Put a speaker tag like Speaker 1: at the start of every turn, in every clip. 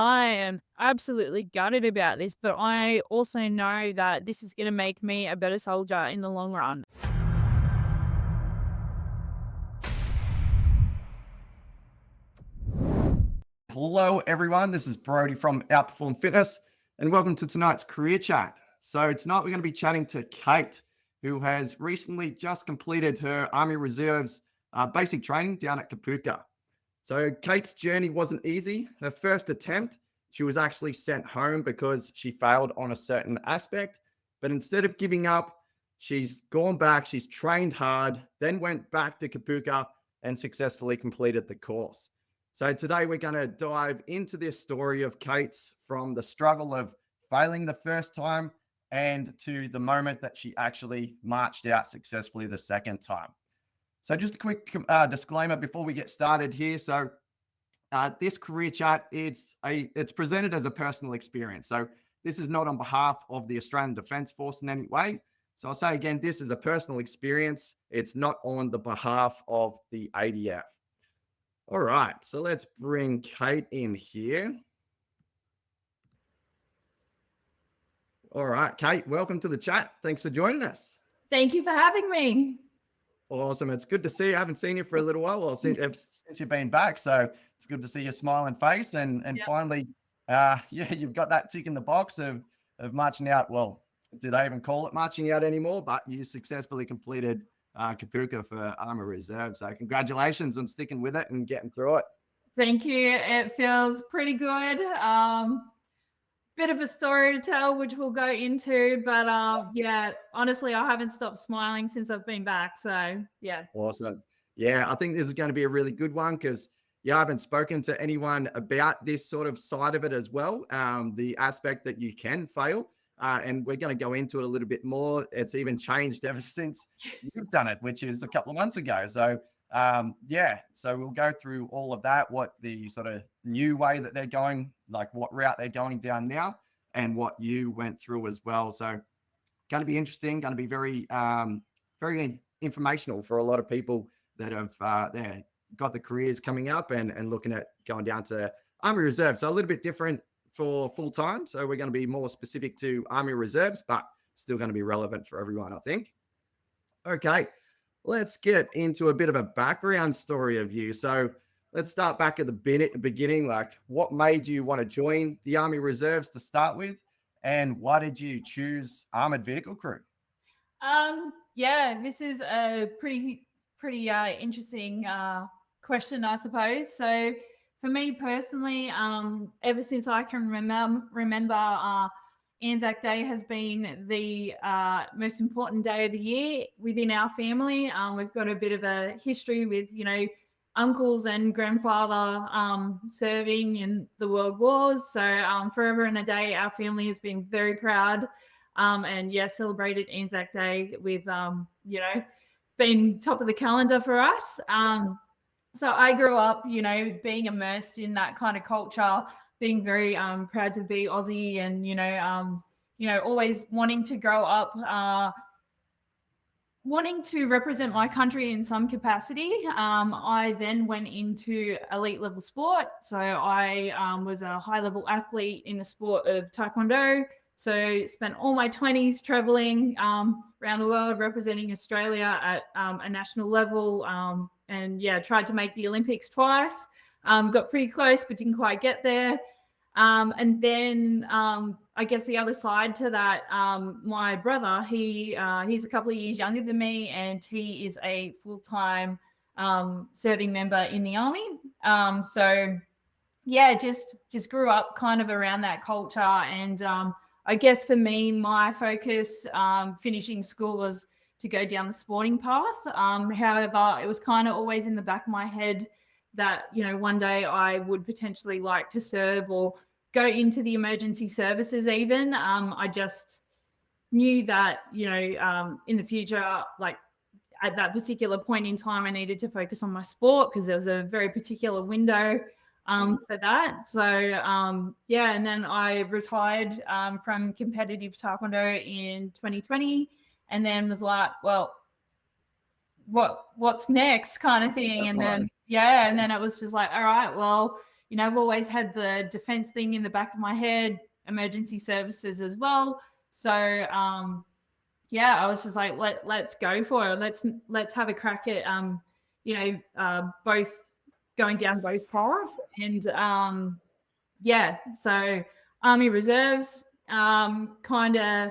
Speaker 1: I am absolutely gutted about this, but I also know that this is gonna make me a better soldier in the long run.
Speaker 2: Hello, everyone. This is Brody from Outperform Fitness, and welcome to tonight's career chat. So, tonight we're going to be chatting to Kate, who has recently just completed her Army Reserves basic training down at Kapooka. So, Kate's journey wasn't easy. Her first attempt, she was actually sent home because she failed on a certain aspect. But instead of giving up, she's gone back, she's trained hard, then went back to Kapooka and successfully completed the course. So today we're going to dive into this story of Kate's, from the struggle of failing the first time and to the moment that she actually marched out successfully the second time. So just a quick disclaimer before we get started here. So this career chat, it's presented as a personal experience. So this is not on behalf of the Australian Defence Force in any way. So I'll say again, this is a personal experience. It's not on the behalf of the ADF. All right, so let's bring Kate in here. All right, Kate, welcome to the chat. Thanks for joining us.
Speaker 1: Thank you for having me.
Speaker 2: Awesome. It's good to see you. I haven't seen you for a little while, since you've been back. So it's good to see your smiling face and
Speaker 1: Yep.
Speaker 2: finally, you've got that tick in the box of marching out. Well, do they even call it marching out anymore? But you successfully completed Kapooka for Armoured Reserve. So congratulations on sticking with it and getting through it.
Speaker 1: Thank you. It feels pretty good. Bit of a story to tell, which we'll go into, but yeah, honestly, I haven't stopped smiling since I've been back. So yeah.
Speaker 2: Awesome. Yeah, I think this is going to be a really good one because I haven't spoken to anyone about this sort of side of it as well. The aspect that you can fail. And we're going to go into it a little bit more. It's even changed ever since you've done it, which is a couple of months ago. So, so we'll go through all of that, what the sort of new way that they're going, like what route they're going down now, and what you went through as well. So, going to be interesting, going to be very, very informational for a lot of people that have got the careers coming up and looking at going down to Army Reserve. So, a little bit different for full time. So we're going to be more specific to Army Reserves, but still going to be relevant for everyone, I think. Okay, let's get into a bit of a background story of you. So let's start back at the beginning. Like, what made you want to join the Army Reserves to start with? And why did you choose Armored Vehicle Crew?
Speaker 1: Yeah, this is a pretty interesting question, I suppose. So for me personally, ever since I can remember, Anzac Day has been the most important day of the year within our family. We've got a bit of a history with, uncles and grandfather serving in the world wars. So forever and a day, our family has been very proud and celebrated Anzac Day with, it's been top of the calendar for us. So I grew up, being immersed in that kind of culture, being very proud to be Aussie, and always wanting to grow up, wanting to represent my country in some capacity. I then went into elite level sport. So I was a high level athlete in the sport of Taekwondo. So spent all my 20s traveling around the world, representing Australia at a national level. Tried to make the Olympics twice. Got pretty close, but didn't quite get there. And then I guess the other side to that, my brother, he's a couple of years younger than me, and he is a full-time serving member in the Army. Just grew up kind of around that culture. And I guess for me, my focus finishing school was to go down the sporting path. However, it was kind of always in the back of my head that, one day I would potentially like to serve or go into the emergency services even. I just knew that, in the future, like at that particular point in time, I needed to focus on my sport because there was a very particular window for that. So, and then I retired from competitive Taekwondo in 2020. And then was like, well, what's next kind of thing. And then it was just like, all right, well, I've always had the defense thing in the back of my head, emergency services as well. So yeah, I was just like, let's go for it. Let's have a crack at both going down both paths. And yeah, so Army Reserves kind of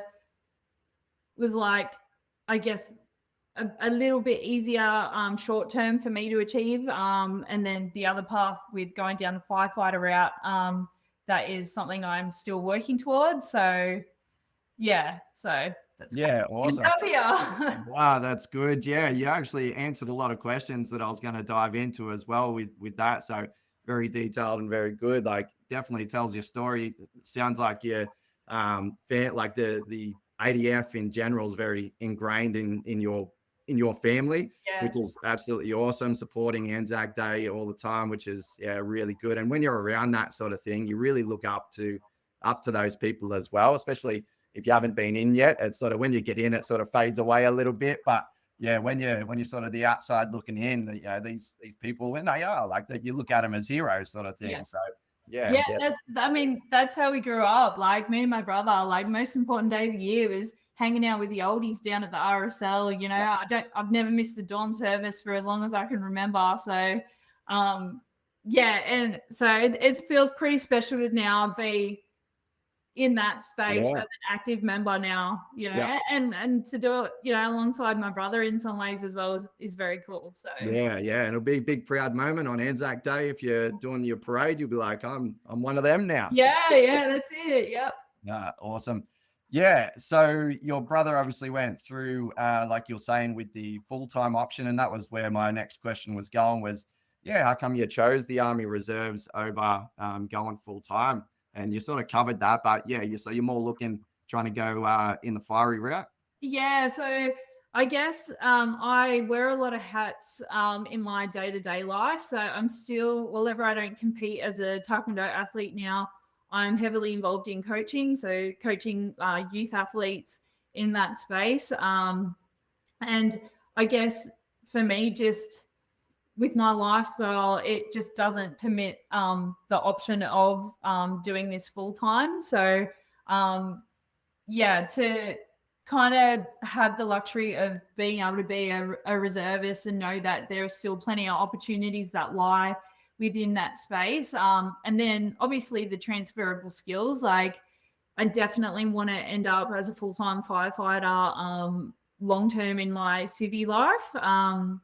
Speaker 1: was like, I guess, a little bit easier short term for me to achieve. And then the other path with going down the firefighter route, that is something I'm still working towards. So yeah, so that's
Speaker 2: Yeah,
Speaker 1: kind of
Speaker 2: awesome.
Speaker 1: up here.
Speaker 2: Wow, that's good. Yeah, you actually answered a lot of questions that I was going to dive into as well with that. So very detailed and very good. Like definitely tells your story. It sounds like you're fair, like the ADF in general is very ingrained in your family,
Speaker 1: Yeah.
Speaker 2: which is absolutely awesome. Supporting Anzac Day all the time, which is really good. And when you're around that sort of thing, you really look up to those people as well, especially if you haven't been in yet. It's sort of when you get in, it sort of fades away a little bit. But yeah, when you're sort of the outside looking in, these people, when they are like that, you look at them as heroes, sort of thing.
Speaker 1: Yeah.
Speaker 2: So yeah,
Speaker 1: Yeah, I mean, that's how we grew up. Like me and my brother, like most important day of the year was hanging out with the oldies down at the RSL. I've never missed a dawn service for as long as I can remember. So, yeah, and so it feels pretty special to now be in that space as
Speaker 2: yeah,
Speaker 1: an active member now,
Speaker 2: yeah.
Speaker 1: and to do it, alongside my brother in some ways as well is very cool. So
Speaker 2: Yeah, yeah, and it'll be a big proud moment on Anzac Day if you're doing your parade. You'll be like, I'm one of them now.
Speaker 1: yeah, that's it. Yep.
Speaker 2: Awesome. Yeah, so your brother obviously went through, like you're saying, with the full-time option, and that was where my next question was going. Was yeah, how come you chose the Army Reserves over going full-time? And you sort of covered that, but yeah, so you're more looking trying to go in the fiery route.
Speaker 1: Yeah, so I guess I wear a lot of hats in my day-to-day life. So I'm still, whenever I don't compete as a Taekwondo athlete now, I'm heavily involved in coaching. So coaching youth athletes in that space. And I guess for me, just with my lifestyle, it just doesn't permit the option of doing this full time. So um, yeah, to kind of have the luxury of being able to be a reservist and know that there are still plenty of opportunities that lie within that space. And then obviously the transferable skills, like I definitely want to end up as a full-time firefighter long-term in my civvy life.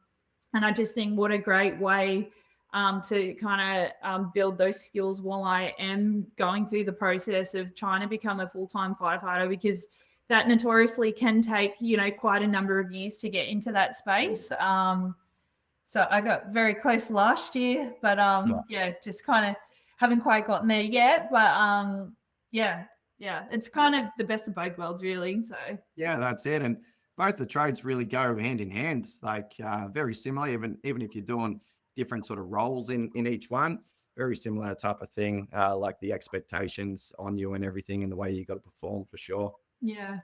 Speaker 1: And I just think what a great way to kind of build those skills while I am going through the process of trying to become a full-time firefighter, because that notoriously can take, quite a number of years to get into that space. So I got very close last year, but yeah, just kind of haven't quite gotten there yet. But yeah, it's kind of the best of both worlds, really. So
Speaker 2: Yeah, that's it. And both the trades really go hand in hand, like very similar, even if you're doing different sort of roles in each one, very similar type of thing, like the expectations on you and everything and the way you got to perform for sure.
Speaker 1: yeah.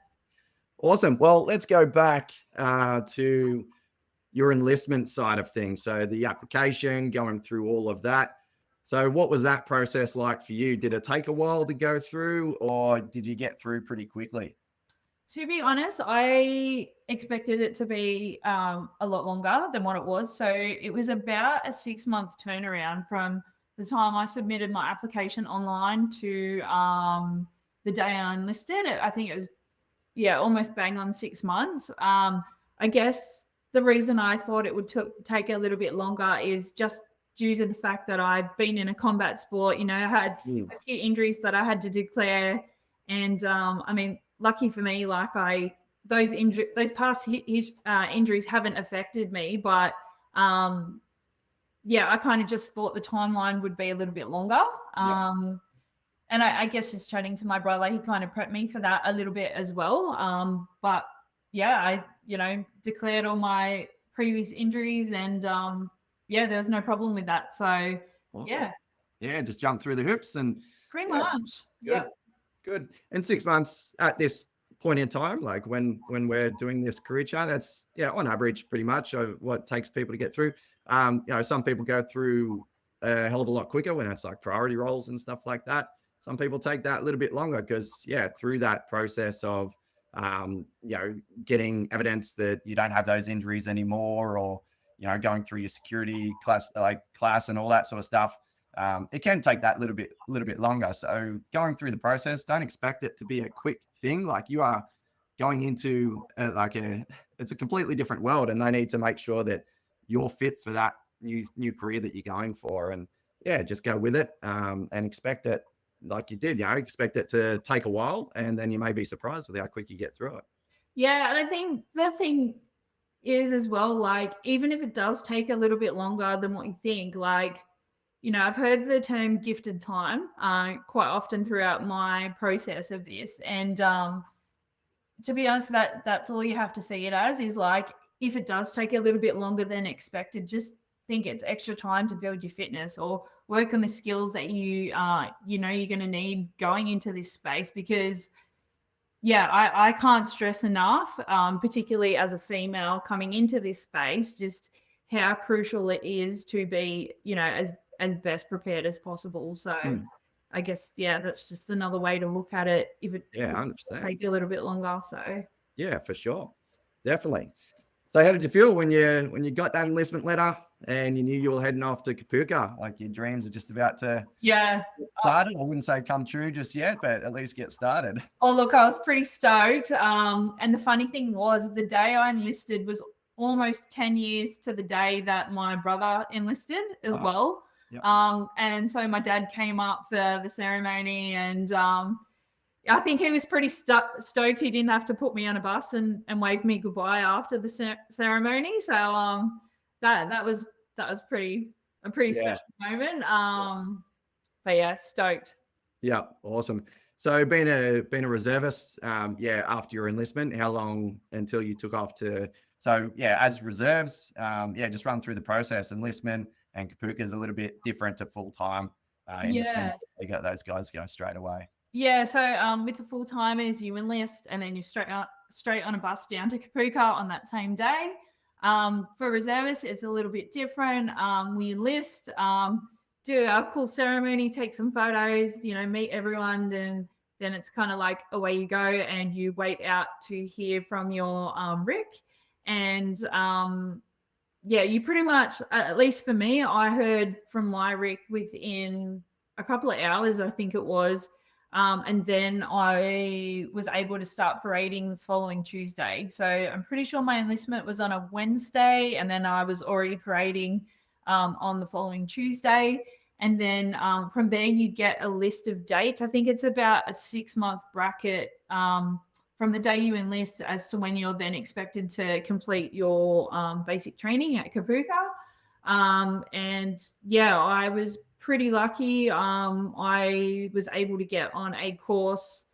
Speaker 2: Awesome. Well, let's go back to your enlistment side of things. So the application, going through all of that. So what was that process like for you? Did it take a while to go through, or did you get through pretty quickly?
Speaker 1: To be honest, I expected it to be a lot longer than what it was. So it was about a 6-month turnaround from the time I submitted my application online to the day I enlisted. I think it was, yeah, almost bang on 6 months. I guess the reason I thought it would take a little bit longer is just due to the fact that I've been in a combat sport. I had a few injuries that I had to declare. And I mean, lucky for me, like those past injuries haven't affected me, but yeah, I kind of just thought the timeline would be a little bit longer. And I guess just chatting to my brother, he kind of prepped me for that a little bit as well. But yeah, I declared all my previous injuries, and yeah, there was no problem with that. So
Speaker 2: Awesome.
Speaker 1: yeah,
Speaker 2: Yeah, just jump through the hoops and
Speaker 1: pretty
Speaker 2: yeah,
Speaker 1: much.
Speaker 2: good.
Speaker 1: Yeah.
Speaker 2: Good. And 6 months at this point in time, like when we're doing this career chart, that's on average pretty much what takes people to get through. Some people go through a hell of a lot quicker when it's like priority roles and stuff like that. Some people take that a little bit longer because, yeah, through that process of, getting evidence that you don't have those injuries anymore, or, going through your security class and all that sort of stuff. It can take that little bit longer. So going through the process, don't expect it to be a quick thing. Like, you are going into it's a completely different world, and they need to make sure that you're fit for that new career that you're going for. And yeah, just go with it, and expect it, like you did, expect it to take a while, and then you may be surprised with how quick you get through it.
Speaker 1: Yeah, and I think the thing is as well, like, even if it does take a little bit longer than what you think, like, I've heard the term gifted time quite often throughout my process of this. And to be honest, that's all you have to see it as, is like, if it does take a little bit longer than expected, just think it's extra time to build your fitness or work on the skills that you're going to need going into this space. Because yeah, I can't stress enough, particularly as a female coming into this space, just how crucial it is to be, as best prepared as possible. So I guess, yeah, that's just another way to look at it if it
Speaker 2: Yeah,
Speaker 1: does
Speaker 2: 100%.
Speaker 1: take a little bit longer. So
Speaker 2: Yeah, for sure. Definitely. So how did you feel when you got that enlistment letter and you knew you were heading off to Kapooka? Like, your dreams are just about to
Speaker 1: yeah.
Speaker 2: get started. I wouldn't say come true just yet, but at least get started.
Speaker 1: Oh, look, I was pretty stoked. And the funny thing was, the day I enlisted was almost 10 years to the day that my brother enlisted as
Speaker 2: Oh,
Speaker 1: well.
Speaker 2: yep.
Speaker 1: And so my dad came up for the ceremony, and I think he was pretty stoked he didn't have to put me on a bus and wave me goodbye after the ceremony. So that was a pretty
Speaker 2: Yeah.
Speaker 1: special moment. But yeah, stoked.
Speaker 2: Yeah, awesome. So being a reservist, after your enlistment, how long until you took off to? So yeah, as reserves, just run through the process. Enlistment and Kapooka is a little bit different to full time, in the
Speaker 1: Yeah.
Speaker 2: sense that they got those guys go straight away.
Speaker 1: Yeah, so with the full timers, you enlist and then you straight on a bus down to Kapooka on that same day. For reservists, it's a little bit different. We enlist, do our cool ceremony, take some photos, meet everyone, and then it's kind of like away you go, and you wait out to hear from your RIC. And you pretty much, at least for me, I heard from my RIC within a couple of hours, I think it was. And then I was able to start parading the following Tuesday. So I'm pretty sure my enlistment was on a Wednesday, and then I was already parading on the following Tuesday. And then from there, you get a list of dates. I think it's about a 6-month bracket from the day you enlist as to when you're then expected to complete your basic training at Kapooka. And yeah, I was pretty lucky. I was able to get on a course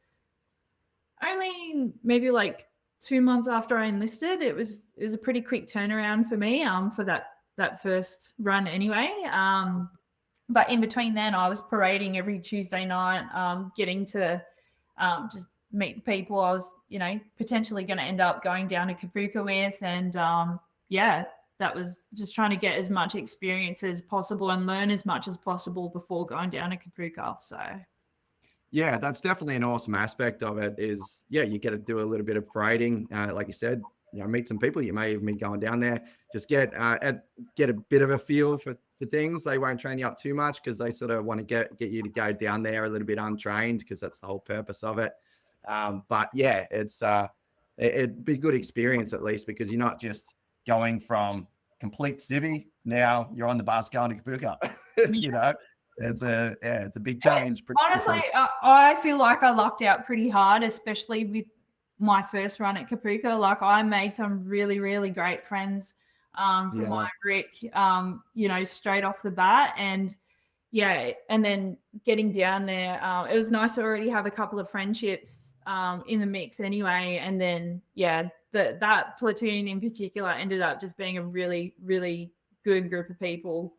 Speaker 1: only maybe like 2 months after I enlisted. It was a pretty quick turnaround for me for that first run anyway. But in between then, I was parading every Tuesday night, getting to just meet the people I was, potentially going to end up going down to Kapooka with. And that was just trying to get as much experience as possible and learn as much as possible before going down to Kapooka. So
Speaker 2: Yeah, that's definitely an awesome aspect of it. Is, yeah, you get to do a little bit of parading, like you said, meet some people. You may even be going down there, just get a bit of a feel for things. They won't train you up too much because they sort of want to get you to go down there a little bit untrained, because that's the whole purpose of it. But yeah, it'd be a good experience, at least, because you're not just going from complete civvy, now you're on the bus going to Kapooka. It's a big change.
Speaker 1: Honestly, I feel like I lucked out pretty hard, especially with my first run at Kapooka. Like, I made some really, really great friends from my RIC, straight off the bat. And yeah, and then getting down there, it was nice to already have a couple of friendships in the mix anyway. And then, yeah, that platoon in particular ended up just being a really, really good group of people.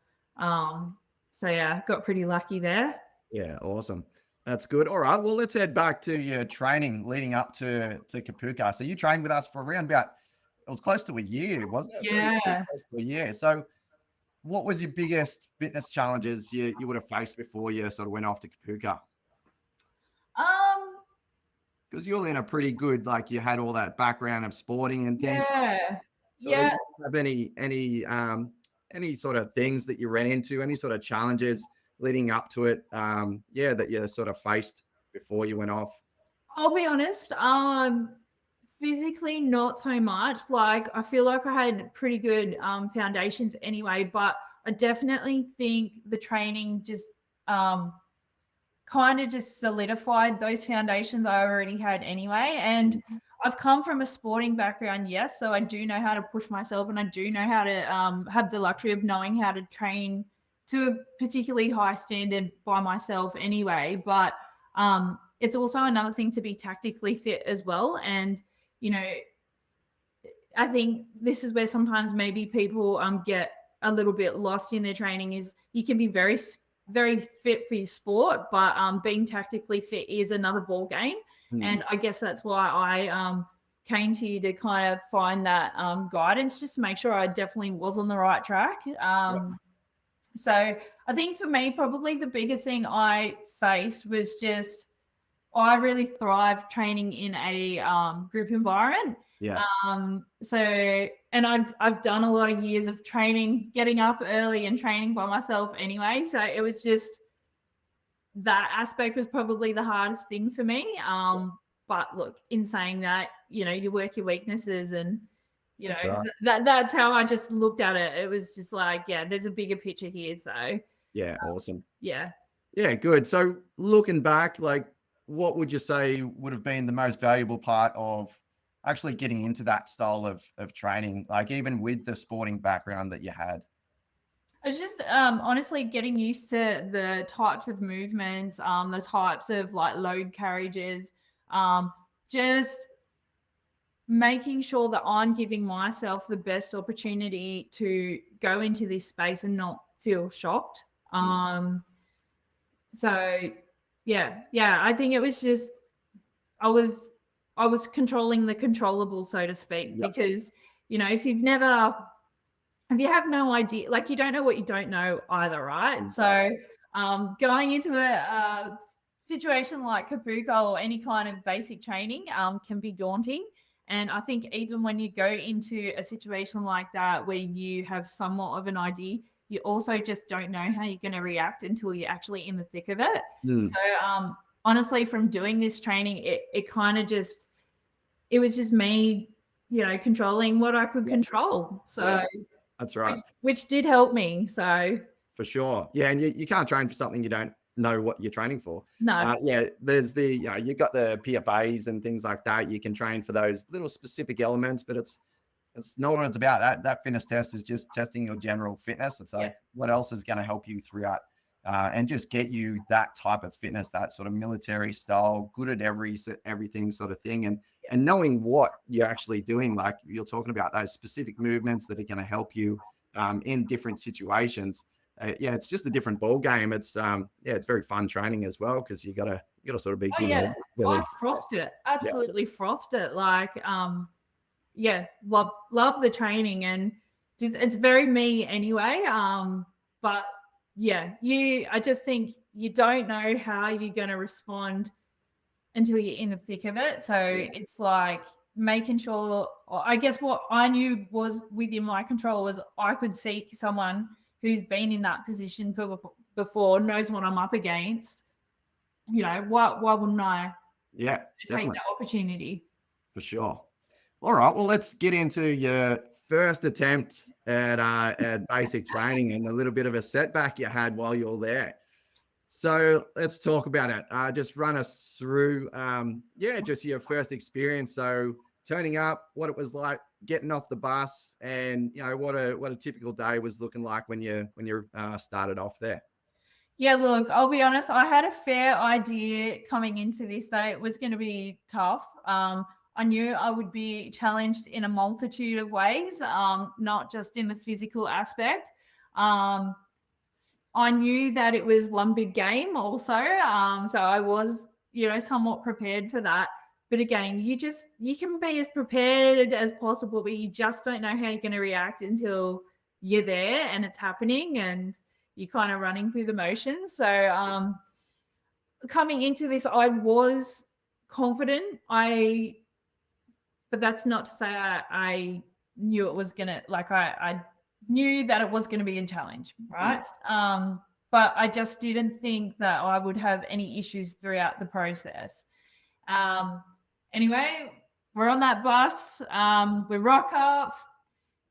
Speaker 1: So yeah, got pretty lucky there.
Speaker 2: Yeah, awesome. That's good. All right. Well, let's head back to your training leading up to Kapooka. So you trained with us for around about, it was close to a year, wasn't it?
Speaker 1: Yeah.
Speaker 2: Pretty close to a year. So what was your biggest fitness challenges you would have faced before you sort of went off to Kapooka?
Speaker 1: Um,
Speaker 2: Because you're in a pretty good, like you had all that background of sporting and things.
Speaker 1: yeah,
Speaker 2: Sort of,
Speaker 1: yeah.
Speaker 2: do you have any sort of things that you ran into, any sort of challenges leading up to it? Yeah, that you sort of faced before you went off.
Speaker 1: I'll be honest. Physically, not so much. Like, I feel like I had pretty good foundations anyway, but I definitely think the training just um kind of just solidified those foundations I already had anyway. And I've come from a sporting background, yes, so I do know how to push myself, and I do know how to have the luxury of knowing how to train to a particularly high standard by myself anyway. But it's also another thing to be tactically fit as well. And you know, I think this is where sometimes maybe people get a little bit lost in their training. Is you can be very fit for your sport, but being tactically fit is another ball game.
Speaker 2: Hmm.
Speaker 1: And I guess that's why I came to you to kind of find that guidance, just to make sure I definitely was on the right track. So I think for me, probably the biggest thing I faced was just I really thrive training in a group environment.
Speaker 2: Yeah,
Speaker 1: So, and I've done a lot of years of training, getting up early and training by myself anyway. So it was just that aspect was probably the hardest thing for me. But look, in saying that, you work your weaknesses, and
Speaker 2: that's right.
Speaker 1: that's how I just looked at it. It was just like, yeah, there's a bigger picture here. So
Speaker 2: Yeah, awesome.
Speaker 1: yeah.
Speaker 2: Yeah, good. So looking back, like what would you say would have been the most valuable part of actually getting into that style of training, like even with the sporting background that you had?
Speaker 1: It's just honestly getting used to the types of movements, the types of like load carriages, just making sure that I'm giving myself the best opportunity to go into this space and not feel shocked. So yeah, I think it was just I was I was controlling the controllable, so to speak,
Speaker 2: Yep.
Speaker 1: because if you have no idea, like you don't know what you don't know either, right? So
Speaker 2: Exactly.
Speaker 1: going into a situation like Kapooka or any kind of basic training can be daunting. And I think even when you go into a situation like that where you have somewhat of an idea, you also just don't know how you're going to react until you're actually in the thick of it.
Speaker 2: Mm,
Speaker 1: So honestly, from doing this training, it kind of just it was just me, controlling what I could
Speaker 2: yeah,
Speaker 1: control.
Speaker 2: yeah,
Speaker 1: So
Speaker 2: that's
Speaker 1: which
Speaker 2: right.
Speaker 1: which did help me. So
Speaker 2: For sure. Yeah, and you can't train for something you don't know what you're training for.
Speaker 1: no.
Speaker 2: Yeah, there's you've got the PFAs and things like that. You can train for those little specific elements, but it's not what it's about. That fitness test is just testing your general fitness. It's
Speaker 1: Yeah.
Speaker 2: like what else is going to help you throughout, and just get you that type of fitness, that sort of military style, good at everything sort of thing,
Speaker 1: Yeah.
Speaker 2: and knowing what you're actually doing. Like you're talking about those specific movements that are going to help you in different situations. Yeah, it's just a different ball game. It's yeah, it's very fun training as well because you gotta sort of be
Speaker 1: Oh
Speaker 2: good
Speaker 1: yeah.
Speaker 2: at
Speaker 1: I
Speaker 2: really.
Speaker 1: frothed it.
Speaker 2: Yeah,
Speaker 1: Absolutely frothed it. Like yeah, love the training, and just it's very me anyway. But yeah, I just think you don't know how you're gonna respond until you're in the thick of it. So
Speaker 2: yeah,
Speaker 1: it's like making sure, or I guess what I knew was within my control was I could seek someone who's been in that position before, knows what I'm up against. Why wouldn't I
Speaker 2: yeah,
Speaker 1: take
Speaker 2: definitely
Speaker 1: that opportunity?
Speaker 2: for sure. All right, well, let's get into your first attempt at basic training and a little bit of a setback you had while you're there. So let's talk about it. Just run us through, yeah, just your first experience. So turning up, what it was like, getting off the bus, and what a typical day was looking like when you started off there.
Speaker 1: Yeah, look, I'll be honest, I had a fair idea coming into this that it was going to be tough. I knew I would be challenged in a multitude of ways, not just in the physical aspect. Um, I knew that it was one big game also. So I was, somewhat prepared for that. But again, you can be as prepared as possible, but you just don't know how you're going to react until you're there and it's happening and you're kind of running through the motions. So coming into this, I was confident. But that's not to say I knew it was gonna, like, I knew that it was gonna be a challenge, right? But I just didn't think that I would have any issues throughout the process. Anyway, we're on that bus. We rock up.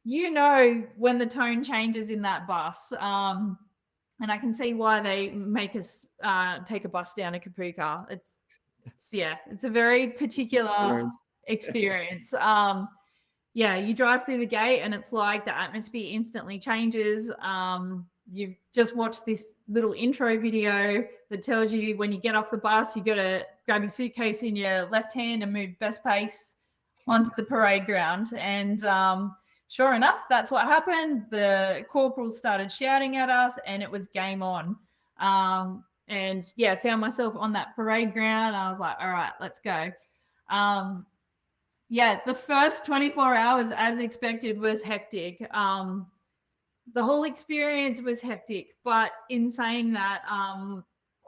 Speaker 1: You know when the tone changes in that bus. And I can see why they make us take a bus down to Kapooka. It's a very particular experience. Yeah, you drive through the gate and it's like the atmosphere instantly changes. You've just watched this little intro video that tells you when you get off the bus, you got to grab your suitcase in your left hand and move best pace onto the parade ground. And sure enough, that's what happened. The corporals started shouting at us and it was game on. And yeah, found myself on that parade ground. I was like, all right, let's go. Yeah, the first 24 hours, as expected, was hectic. The whole experience was hectic. But in saying that,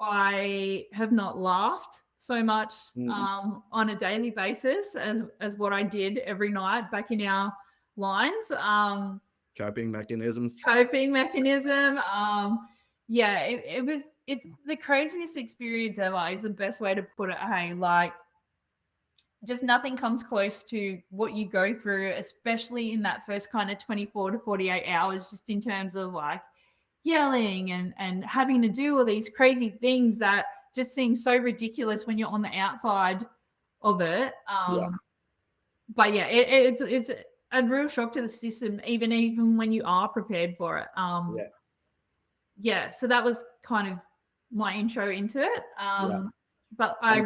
Speaker 1: I have not laughed so much on a daily basis as what I did every night back in our lines.
Speaker 2: Coping mechanisms.
Speaker 1: Yeah, it's the craziest experience ever is the best way to put it. Hey, like, just nothing comes close to what you go through, especially in that first kind of 24 to 48 hours, just in terms of like yelling and having to do all these crazy things that just seem so ridiculous when you're on the outside of it. But yeah, it's a real shock to the system, even when you are prepared for it. Yeah, so that was kind of my intro into it. But I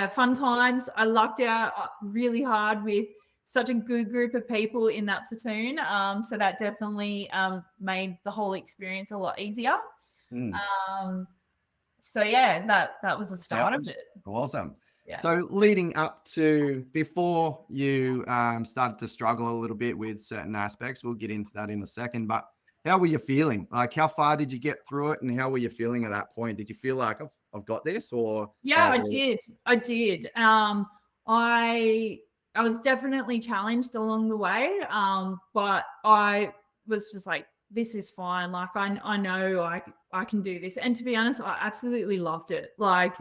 Speaker 1: fun times. I lucked out really hard with such a good group of people in that platoon. So that definitely made the whole experience a lot easier. So yeah, that was the start of it.
Speaker 2: Awesome. Yeah. So leading up to before you started to struggle a little bit with certain aspects, we'll get into that in a second, but how were you feeling? Like, how far did you get through it and how were you feeling at that point? Did you feel like I've got this or?
Speaker 1: Yeah, I did. I was definitely challenged along the way. But I was just like, this is fine. Like, I know I can do this. And to be honest, I absolutely loved it. Like,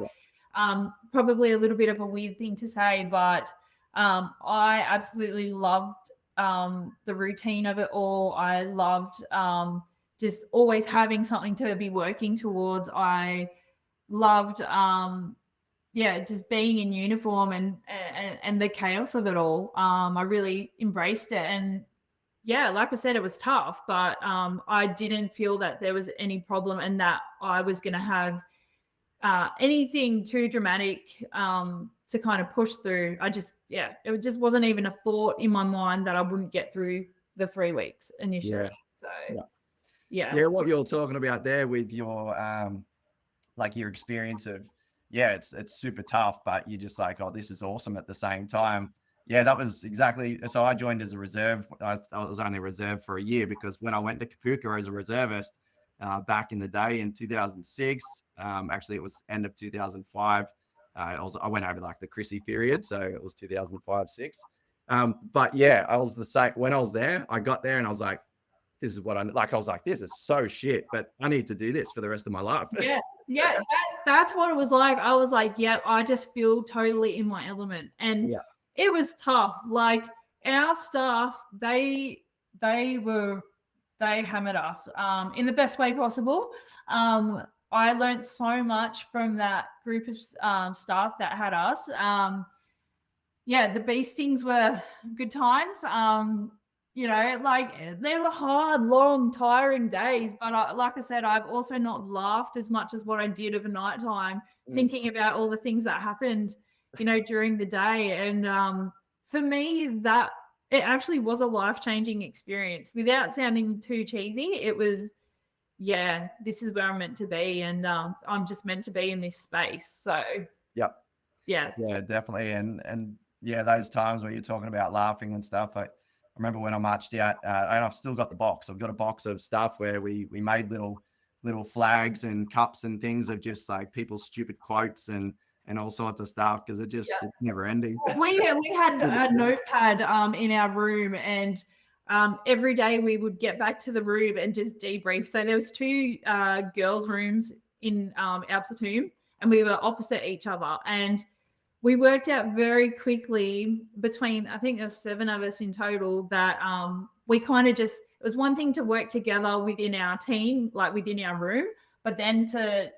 Speaker 1: probably a little bit of a weird thing to say, but I absolutely loved the routine of it all. I loved just always having something to be working towards. I loved just being in uniform and the chaos of it all. I really embraced it, and yeah, like I said, it was tough, but I didn't feel that there was any problem and that I was going to have anything too dramatic to kind of push through. It just wasn't even a thought in my mind that I wouldn't get through the 3 weeks initially.
Speaker 2: What you're talking about there with your like your experience of it's super tough, but you're just like, oh, this is awesome at the same time. Yeah, that was exactly. So I joined as a reserve. I was only a reserve for a year because when I went to Kapooka as a reservist back in the day in 2006, actually it was end of 2005. I went over like the Chrissy period, so it was 2005-6. But yeah, I was the same when I was there. I got there and I was like, this is what I like. I was like, this is so shit, but I need to do this for the rest of my life.
Speaker 1: That's what it was like. I was like, I just feel totally in my element, and it was tough. Like, our staff, they hammered us in the best way possible. I learned so much from that group of staff that had us. The bee stings were good times. Like, they were hard, long, tiring days. But like I said, I've also not laughed as much as what I did of a nighttime, thinking about all the things that happened, during the day. And for me, that it actually was a life-changing experience. Without sounding too cheesy, it was, this is where I'm meant to be, and I'm just meant to be in this space. So yeah,
Speaker 2: definitely. And those times where you're talking about laughing and stuff, I remember when I marched out, and I've still got the box. I've got a box of stuff where we made little flags and cups and things of just like people's stupid quotes and all sorts of stuff, because it's never ending.
Speaker 1: We had a notepad in our room, and every day we would get back to the room and just debrief. So there was two girls' rooms in our platoon, and we were opposite each other. And we worked out very quickly between, I think there was 7 of us in total, that we kind of just, it was one thing to work together within our team, like within our room, but then to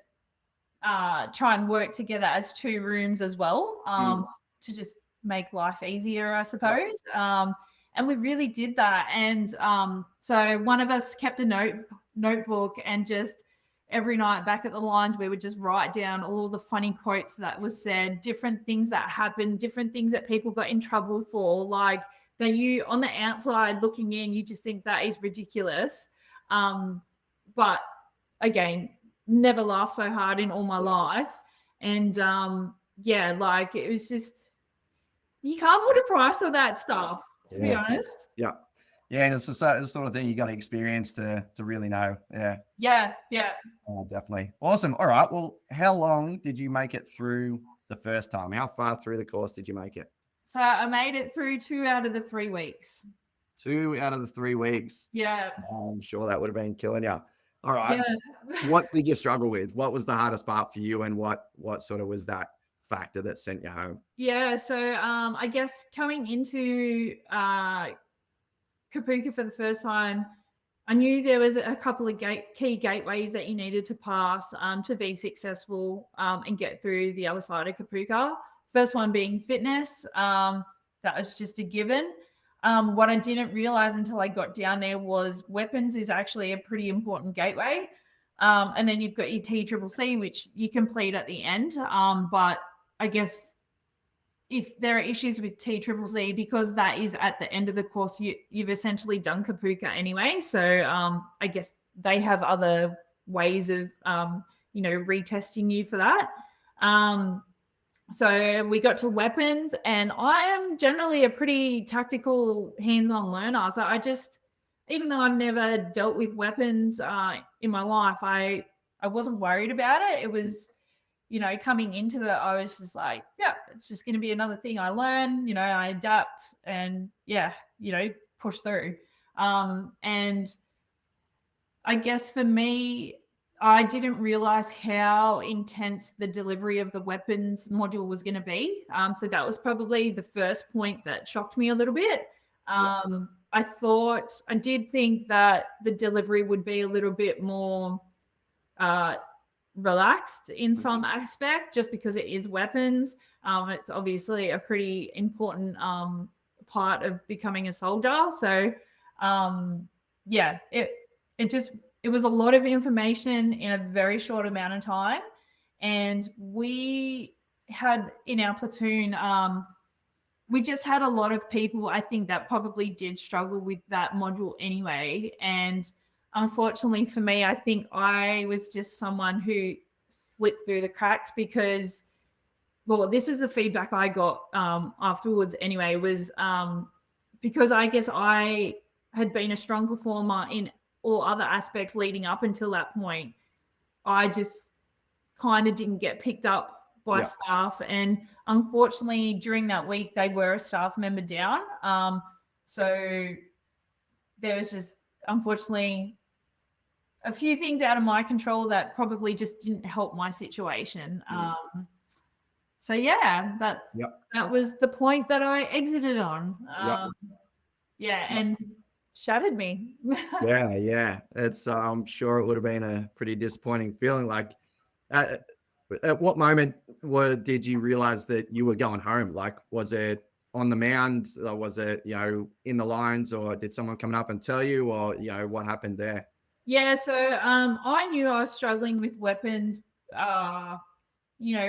Speaker 1: try and work together as 2 rooms as well, to just make life easier, I suppose. And we really did that. And so one of us kept a notebook, and just every night back at the lines, we would just write down all the funny quotes that was said, different things that happened, different things that people got in trouble for, like that you on the outside looking in, you just think that is ridiculous. But again, never laughed so hard in all my life. And like it was just, you can't put a price on that stuff, to be honest.
Speaker 2: Yeah. And it's the sort of thing you got to experience to really know.
Speaker 1: Yeah.
Speaker 2: Oh, definitely. Awesome. All right. Well, how long did you make it through the first time? How far through the course did you make it?
Speaker 1: So I made it through 2 out of the 3 weeks.
Speaker 2: 2 out of the 3 weeks.
Speaker 1: Yeah.
Speaker 2: I'm sure that would have been killing you. All right.
Speaker 1: Yeah.
Speaker 2: What did you struggle with? What was the hardest part for you, and what sort of was that factor that sent you home?
Speaker 1: Yeah. So I guess coming into Kapooka for the first time, I knew there was a couple of key gateways that you needed to pass to be successful and get through the other side of Kapooka. First one being fitness. That was just a given. What I didn't realize until I got down there was weapons is actually a pretty important gateway. And then you've got your TCCC, which you complete at the end. But I guess if there are issues with TCCC, because that is at the end of the course, you've essentially done Kapooka anyway. So I guess they have other ways of, retesting you for that. So we got to weapons, and I am generally a pretty tactical, hands-on learner. So even though I've never dealt with weapons in my life, I wasn't worried about it. It was, coming into it, I was just like, yeah, it's just going to be another thing I learn, I adapt and push through. And I guess for me, I didn't realize how intense the delivery of the weapons module was going to be. So that was probably the first point that shocked me a little bit. I did think that the delivery would be a little bit more relaxed in some aspect, just because it is weapons. It's obviously a pretty important part of becoming a soldier. So it was a lot of information in a very short amount of time. And we had in our platoon, we just had a lot of people, I think, that probably did struggle with that module anyway. And unfortunately for me, I think I was just someone who slipped through the cracks because, well, this was the feedback I got afterwards anyway, was because I guess I had been a strong performer in all other aspects leading up until that point. I just kind of didn't get picked up by staff. And unfortunately, during that week, they were a staff member down. So there was just, unfortunately, a few things out of my control that probably just didn't help my situation. That was the point that I exited on. And shattered me.
Speaker 2: Yeah. It's I'm sure it would have been a pretty disappointing feeling. Like, at what moment did you realize that you were going home? Like, was it on the mound, or was it in the lines, or did someone come up and tell you, or what happened there?
Speaker 1: Yeah, so I knew I was struggling with weapons.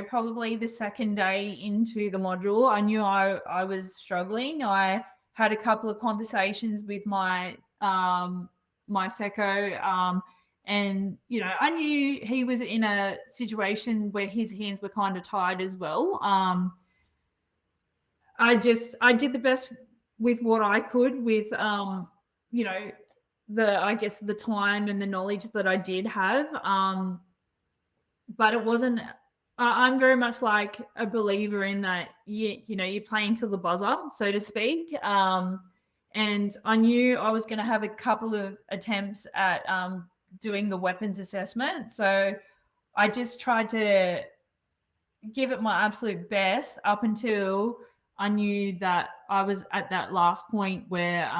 Speaker 1: Probably the second day into the module, I knew I was struggling. I had a couple of conversations with my my seco, and I knew he was in a situation where his hands were kind of tied as well. I did the best with what I could with you know, I guess the time and the knowledge that I did have. But it wasn't. I'm very much like a believer in that. You're playing to the buzzer, so to speak. And I knew I was going to have a couple of attempts at doing the weapons assessment, so I just tried to give it my absolute best up until I knew that I was at that last point where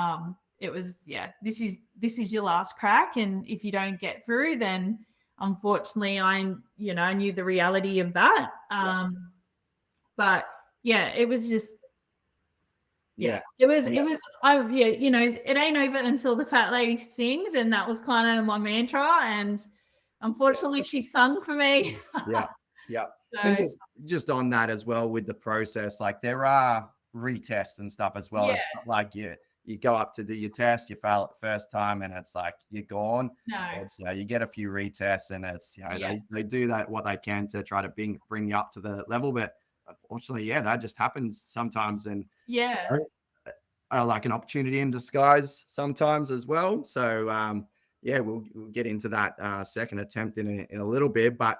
Speaker 1: it was, this is your last crack, and if you don't get through, then unfortunately I knew the reality of that. But yeah, it was just it was it ain't over until the fat lady sings, and that was kind of my mantra, and unfortunately she sung for me.
Speaker 2: Yeah.
Speaker 1: So,
Speaker 2: And just on that as well with the process, like there are retests and stuff as well.
Speaker 1: yeah,
Speaker 2: It's not like you go up to do your test, you fail it the first time and it's like you're gone.
Speaker 1: no,
Speaker 2: It's you get a few retests and it's
Speaker 1: yeah,
Speaker 2: they do that what they can to try to bring you up to the level. But unfortunately, that just happens sometimes, and
Speaker 1: yeah.
Speaker 2: like an opportunity in disguise sometimes as well. So we'll get into that second attempt in a little bit, but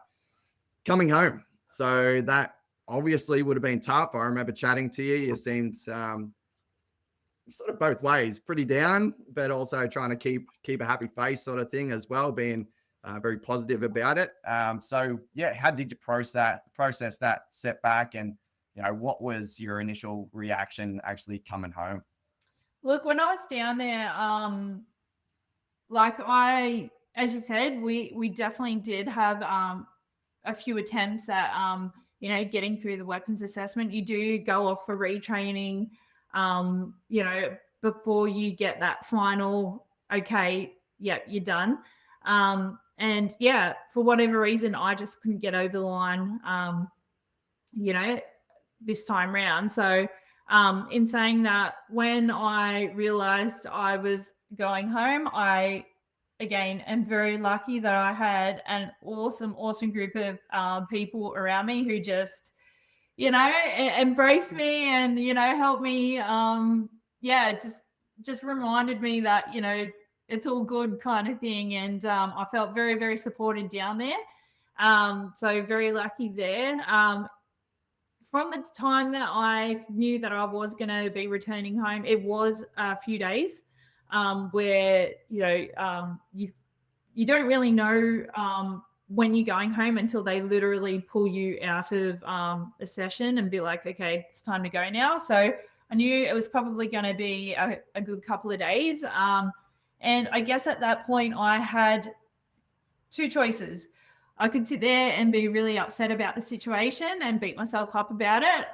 Speaker 2: coming home. So that obviously would have been tough. I remember chatting to you. You seemed sort of both ways, pretty down, but also trying to keep a happy face sort of thing as well, being very positive about it. How did you process that setback, and what was your initial reaction actually coming home?
Speaker 1: Look, when I was down there, as you said, we definitely did have a few attempts at getting through the weapons assessment. You do go off for retraining, before you get that final, okay, yep, you're done. And for whatever reason, I just couldn't get over the line, this time round. So in saying that, when I realized I was going home, I again am very lucky that I had an awesome group of people around me who just embraced me and helped me. Just reminded me that it's all good kind of thing, and I felt very, very supported down there. So very lucky there. From the time that I knew that I was going to be returning home, it was a few days where you don't really know when you're going home until they literally pull you out of a session and be like, okay, it's time to go now. So I knew it was probably going to be a good couple of days. And I guess at that point I had two choices. I could sit there and be really upset about the situation and beat myself up about it,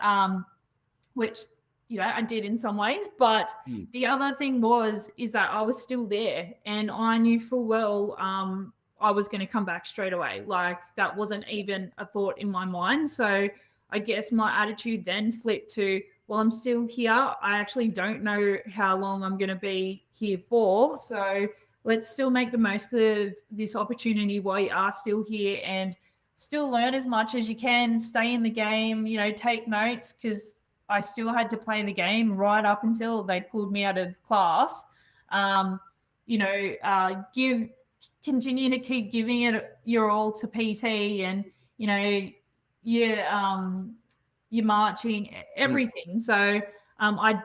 Speaker 1: which I did in some ways. But the other thing is that I was still there, and I knew full well I was going to come back straight away. Like, that wasn't even a thought in my mind. So I guess my attitude then flipped to, well, I'm still here. I actually don't know how long I'm going to be here for. So let's still make the most of this opportunity while you are still here, and still learn as much as you can, stay in the game, take notes, because I still had to play the game right up until they pulled me out of class. Continue to keep giving it your all to PT, and you're marching, everything. So I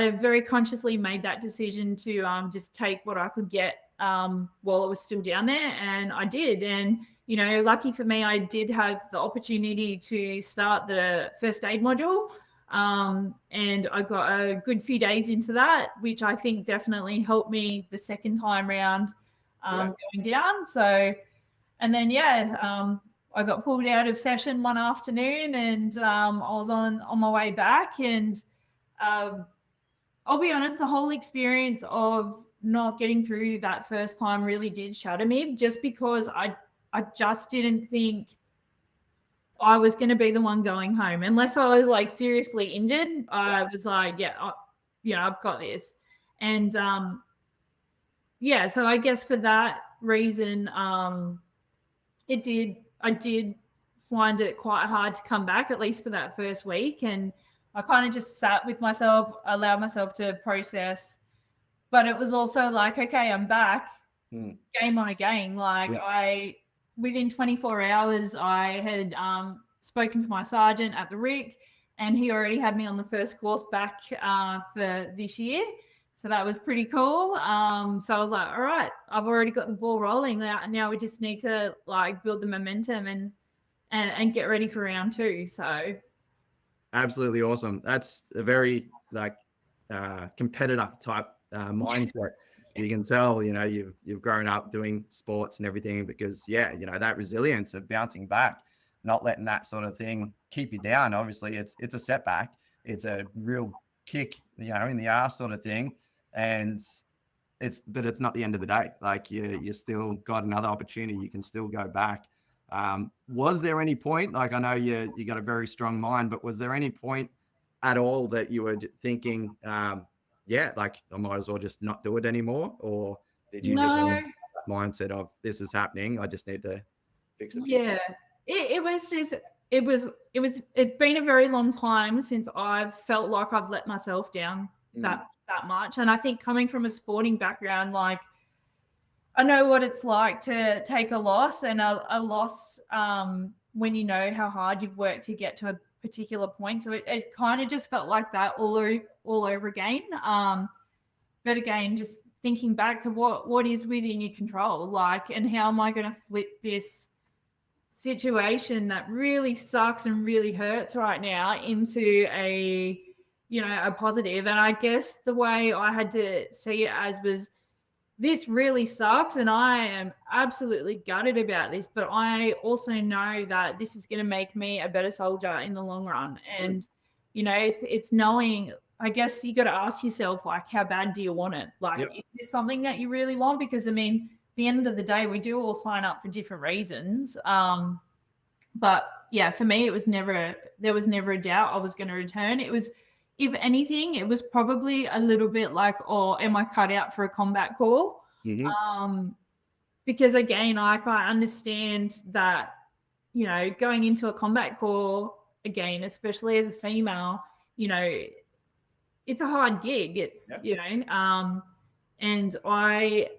Speaker 1: very consciously made that decision to just take what I could get while it was still down there, and I did. And lucky for me, I did have the opportunity to start the first aid module, and I got a good few days into that, which I think definitely helped me the second time round going down. So, and then I got pulled out of session one afternoon, and I was on my way back, and I'll be honest, the whole experience of not getting through that first time really did shatter me, just because I just didn't think I was going to be the one going home. Unless I was like seriously injured, I was like, I've got this. And so I guess for that reason, I did find it quite hard to come back, at least for that first week. And I kind of just sat with myself, allowed myself to process. But it was also like, okay, I'm back, game on again. Like within 24 hours, I had spoken to my sergeant at the RIC, and he already had me on the first course back for this year. So that was pretty cool. So I was like, all right, I've already got the ball rolling. Now we just need to like build the momentum and get ready for round 2. So
Speaker 2: absolutely awesome. That's a very like competitor type mindset. You can tell, you've grown up doing sports and everything because that resilience of bouncing back, not letting that sort of thing keep you down. Obviously it's a setback. It's a real kick, in the ass sort of thing. And but it's not the end of the day. Like you still got another opportunity. You can still go back. Was there any point, like I know you got a very strong mind, but was there any point at all that you were thinking, like I might as well just not do it anymore? Or did you just have that mindset of this is happening, I just need to fix it?
Speaker 1: Yeah, it was just, it's been a very long time since I've felt like I've let myself down that much. And I think coming from a sporting background, like I know what it's like to take a loss, and a loss when you know how hard you've worked to get to a particular point. So it kind of just felt like that all over again. But again, just thinking back to what is within your control, like, and how am I going to flip this situation that really sucks and really hurts right now into a positive. And I guess the way I had to see it as was, this really sucks and I am absolutely gutted about this, but I also know that this is going to make me a better soldier in the long run. And it's knowing, I guess you got to ask yourself, like, how bad do you want it? Like, is this something that you really want? Because I mean, at the end of the day, we do all sign up for different reasons. But yeah, for me, there was never a doubt I was going to return. It was, if anything, it was probably a little bit like, oh, am I cut out for a combat corps? Because again, I understand that, going into a combat corps, again, especially as a female, it's a hard gig. It's, and I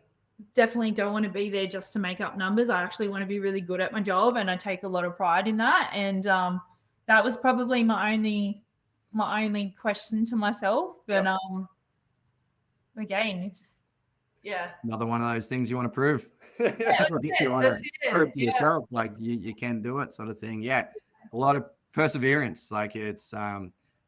Speaker 1: definitely don't want to be there just to make up numbers. I actually want to be really good at my job, and I take a lot of pride in that. And that was probably my only question to myself. But again, it's just
Speaker 2: another one of those things you want to prove.
Speaker 1: You want to
Speaker 2: prove to yourself like you can do it, sort of thing. A lot of perseverance. Like it's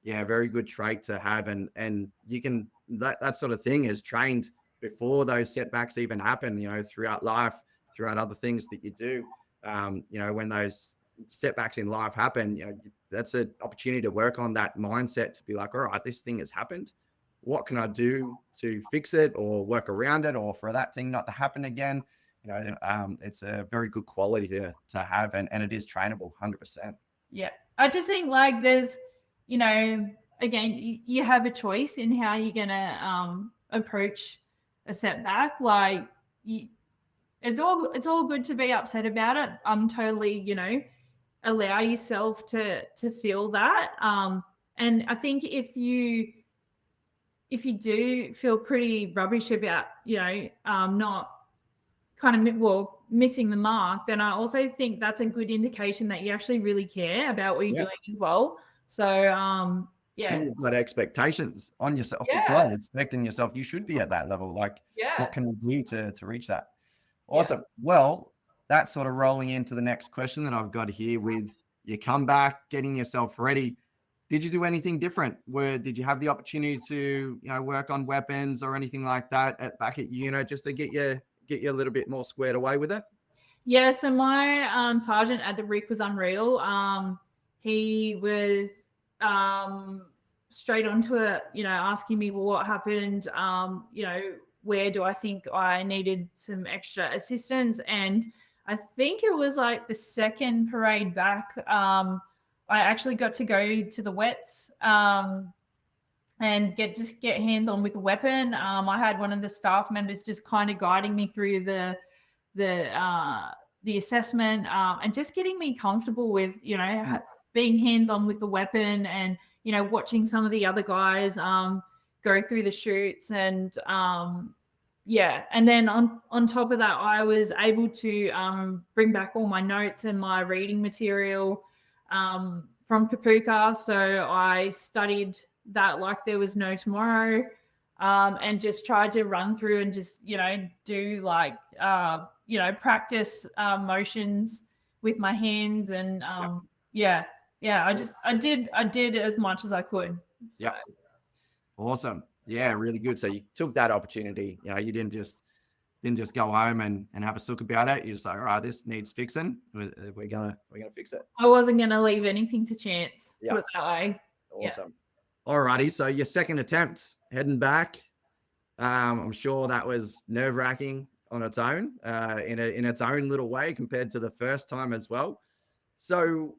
Speaker 2: very good trait to have, and you can that sort of thing is trained before those setbacks even happen, throughout life, throughout other things that you do. When those setbacks in life happen, that's an opportunity to work on that mindset, to be like, all right, this thing has happened. What can I do to fix it or work around it, or for that thing not to happen again? It's a very good quality to have, and it is trainable 100%.
Speaker 1: Yeah. I just think like there's, again, you have a choice in how you're going to approach a setback. Like it's all good to be upset about it. I'm totally, allow yourself to feel that. And I think if you do feel pretty rubbish about, not kind of, missing the mark, then I also think that's a good indication that you actually really care about what you're doing as well. So, and
Speaker 2: you've got expectations on yourself as well, expecting yourself, you should be at that level. Like, what can you do to reach that? Awesome. Well, that's sort of rolling into the next question that I've got here with your comeback, getting yourself ready. Did you do anything different? Did you have the opportunity to, work on weapons or anything like that back at unit, just to get you a little bit more squared away with it?
Speaker 1: Yeah. So my sergeant at the RIC was unreal. He was straight onto it, asking me, well, what happened? Where do I think I needed some extra assistance? And I think it was like the second parade back. I actually got to go to the wets and get hands on with the weapon. I had one of the staff members just kind of guiding me through the assessment and just getting me comfortable with, being hands-on with the weapon and, watching some of the other guys go through the shoots. And and then on top of that, I was able to bring back all my notes and my reading material from Kapooka. So I studied that like there was no tomorrow, and just tried to run through and just, do like, practice motions with my hands. And I did as much as I could. So.
Speaker 2: Yeah. Awesome. Yeah, really good. So you took that opportunity. You didn't just go home and have a sook about it. You just like, all right, this needs fixing. We're gonna fix it.
Speaker 1: I wasn't gonna leave anything to chance. Put it that way.
Speaker 2: Awesome. Yeah. Alrighty. So your second attempt, heading back. I'm sure that was nerve-wracking on its own, in its own little way compared to the first time as well. So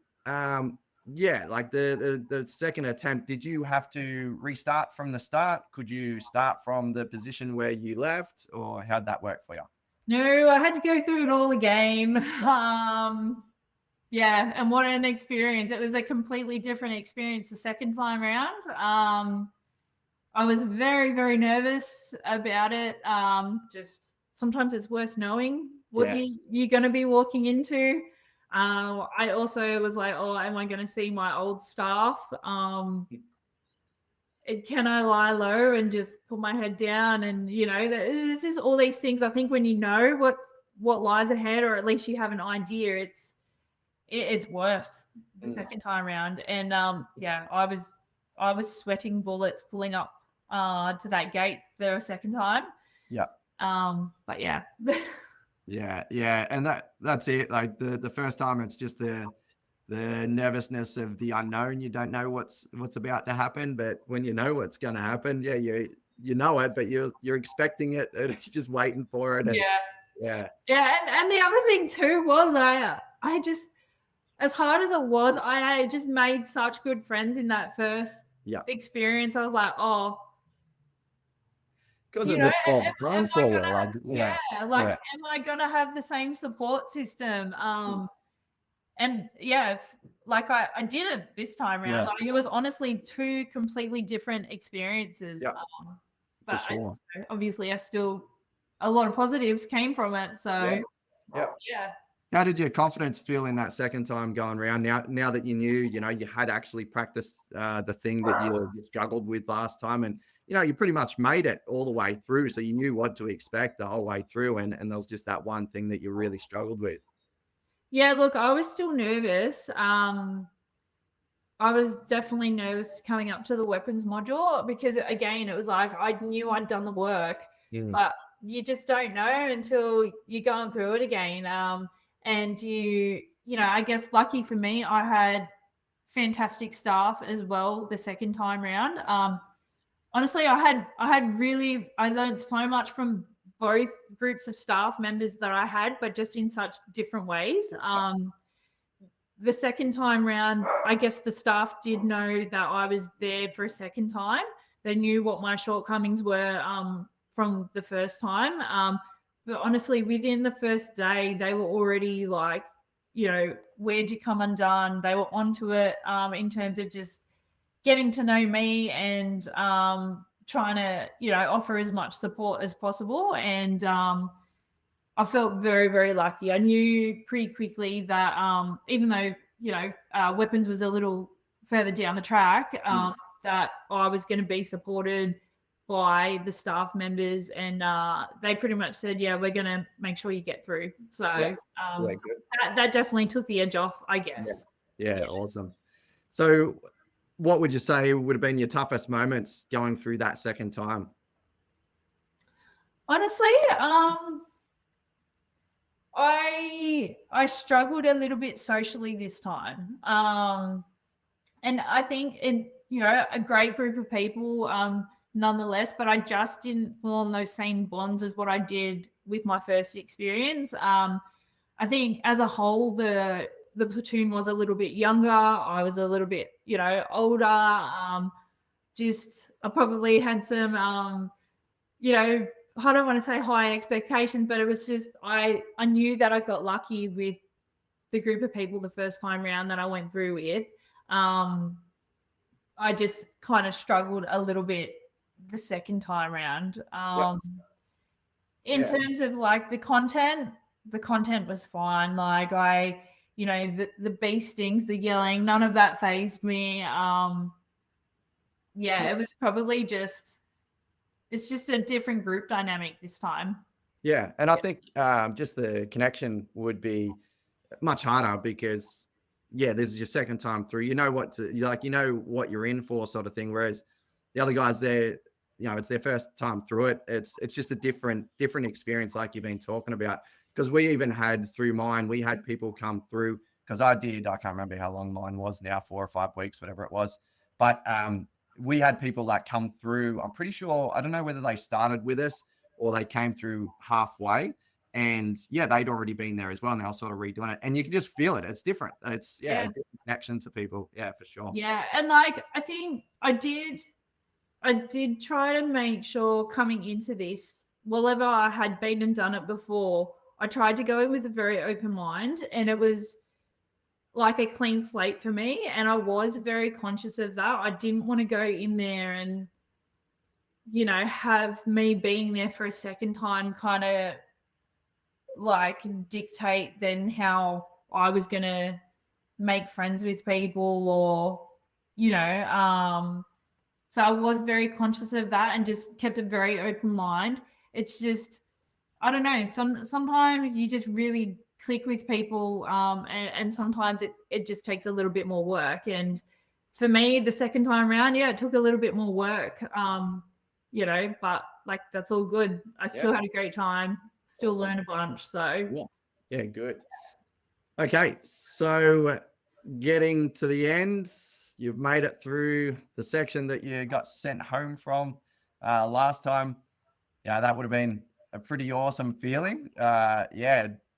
Speaker 2: like the second attempt, did you have to restart from the start? Could you start from the position where you left, or how'd that work for you?
Speaker 1: No, I had to go through it all again. And what an experience. It was a completely different experience the second time around. I was very, very nervous about it. Just sometimes it's worth knowing what you're going to be walking into. I also was like, oh, am I going to see my old staff? Can I lie low and just put my head down? And, this is all these things. I think when you know what lies ahead, or at least you have an idea, it's worse the second time around. And I was sweating bullets pulling up to that gate for a second time.
Speaker 2: Yeah.
Speaker 1: But yeah.
Speaker 2: Yeah. And that's it. Like the first time, it's just the nervousness of the unknown. You don't know what's about to happen, but when you know what's going to happen, you know it, but you're expecting it and you're just waiting for it. And, yeah.
Speaker 1: And the other thing too was I just, as hard as it was, I just made such good friends in that first experience. I was like, oh,
Speaker 2: because it's a 12th run for a while.
Speaker 1: Am I gonna have the same support system? And I didn't this time around. Like, it was honestly two completely different experiences. But
Speaker 2: for sure.
Speaker 1: Obviously, a lot of positives came from it. So
Speaker 2: How did your confidence feel in that second time going around? Now that you knew, you had actually practiced the thing that you struggled with last time, and you pretty much made it all the way through, so you knew what to expect the whole way through, and there was just that one thing that you really struggled with.
Speaker 1: Yeah, look, I was still nervous. I was definitely nervous coming up to the weapons module, because again, it was like I knew I'd done the work, but you just don't know until you're going through it again. And I guess lucky for me, I had fantastic staff as well the second time round. Honestly, I learned so much from both groups of staff members that I had, but just in such different ways. The second time round, I guess the staff did know that I was there for a second time. They knew what my shortcomings were from the first time. But honestly, within the first day, they were already like, where'd you come undone? They were onto it in terms of just getting to know me and trying to, offer as much support as possible. And I felt very, very lucky. I knew pretty quickly that even though, weapons was a little further down the track, that I was going to be supported by the staff members, and they pretty much said, we're going to make sure you get through. So that definitely took the edge off, I guess.
Speaker 2: Yeah, awesome. So what would you say would have been your toughest moments going through that second time?
Speaker 1: Honestly, I struggled a little bit socially this time. And I think a great group of people, nonetheless, but I just didn't form those same bonds as what I did with my first experience. I think as a whole, the platoon was a little bit younger. I was a little bit, older. I probably had some, I don't want to say high expectations, but it was just, I knew that I got lucky with the group of people the first time around that I went through with. I just kind of struggled a little bit the second time around.
Speaker 2: Yep.
Speaker 1: In
Speaker 2: Yeah.
Speaker 1: terms of like the content was fine. Like the bee stings, the yelling, none of that fazed me. It was probably it's just a different group dynamic this time.
Speaker 2: Yeah. And I think just the connection would be much harder because, yeah, this is your second time through. You know what what you're in for, sort of thing. Whereas the other guys, it's their first time through it. It's just a different experience, like you've been talking about. Because we even had through mine, we had people come through. Because I can't remember how long mine was now, 4 or 5 weeks, whatever it was. But we had people that come through. I'm pretty sure, I don't know whether they started with us or they came through halfway. And yeah, they'd already been there as well. And they were sort of redoing it. And you can just feel it. It's different. It's a different connection to people. Yeah, for sure.
Speaker 1: Yeah. And like, I think I did try to make sure coming into this, whenever I had been and done it before, I tried to go with a very open mind, and it was like a clean slate for me. And I was very conscious of that. I didn't want to go in there and, have me being there for a second time kind of like dictate then how I was going to make friends with people or, so I was very conscious of that and just kept a very open mind. It's just, I don't know, sometimes you just really click with people, and sometimes it just takes a little bit more work. And for me, the second time around, it took a little bit more work, but like that's all good. I still had a great time, still learn a bunch. So
Speaker 2: yeah, good. Okay, so getting to the end, you've made it through the section that you got sent home from last time. Yeah, that would have been a pretty awesome feeling.